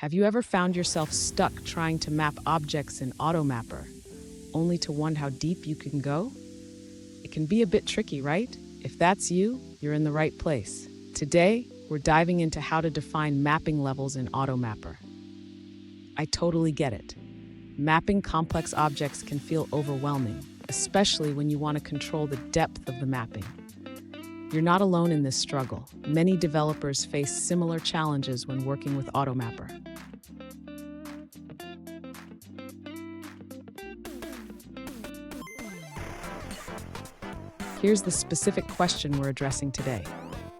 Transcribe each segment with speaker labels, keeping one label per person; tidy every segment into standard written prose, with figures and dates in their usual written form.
Speaker 1: Have you ever found yourself stuck trying to map objects in AutoMapper, only to wonder how deep you can go? It can be a bit tricky, right? If that's you, you're in the right place. Today, we're diving into how to define mapping levels in AutoMapper. I totally get it. Mapping complex objects can feel overwhelming, especially when you want to control the depth of the mapping. You're not alone in this struggle. Many developers face similar challenges when working with AutoMapper. Here's the specific question we're addressing today.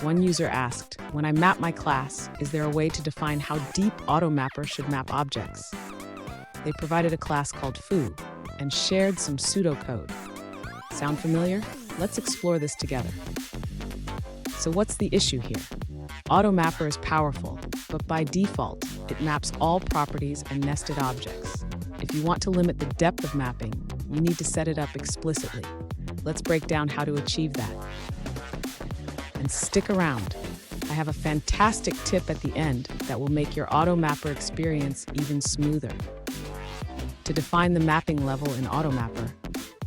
Speaker 1: One user asked, when I map my class, is there a way to define how deep AutoMapper should map objects? They provided a class called foo and shared some pseudocode. Sound familiar? Let's explore this together. So what's the issue here? AutoMapper is powerful, but by default, it maps all properties and nested objects. If you want to limit the depth of mapping, you need to set it up explicitly. Let's break down how to achieve that. And stick around. I have a fantastic tip at the end that will make your AutoMapper experience even smoother. To define the mapping level in AutoMapper,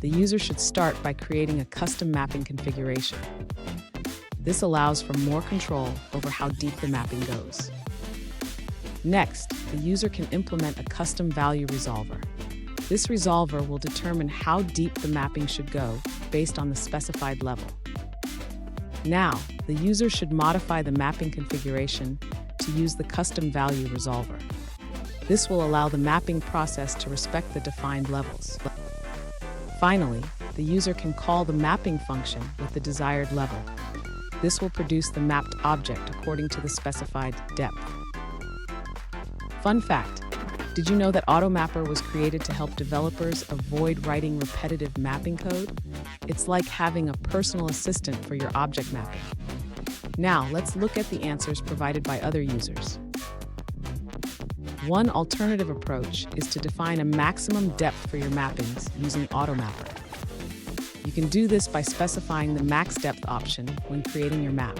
Speaker 1: the user should start by creating a custom mapping configuration. This allows for more control over how deep the mapping goes. Next, the user can implement a custom value resolver. This resolver will determine how deep the mapping should go based on the specified level. Now, the user should modify the mapping configuration to use the custom value resolver. This will allow the mapping process to respect the defined levels. Finally, the user can call the mapping function with the desired level. This will produce the mapped object according to the specified depth. Fun fact, did you know that AutoMapper was created to help developers avoid writing repetitive mapping code? It's like having a personal assistant for your object mapping. Now, let's look at the answers provided by other users. One alternative approach is to define a maximum depth for your mappings using AutoMapper. You can do this by specifying the max depth option when creating your map.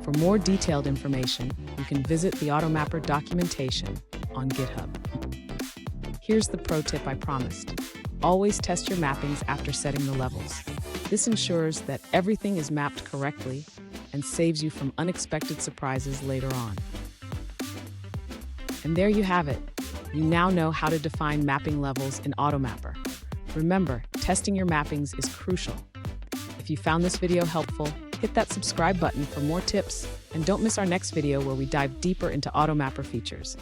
Speaker 1: For more detailed information, you can visit the AutoMapper documentation on GitHub. Here's the pro tip I promised. Always test your mappings after setting the levels. This ensures that everything is mapped correctly and saves you from unexpected surprises later on. And there you have it. You now know how to define mapping levels in AutoMapper. Remember, testing your mappings is crucial. If you found this video helpful, hit that subscribe button for more tips, and don't miss our next video where we dive deeper into AutoMapper features.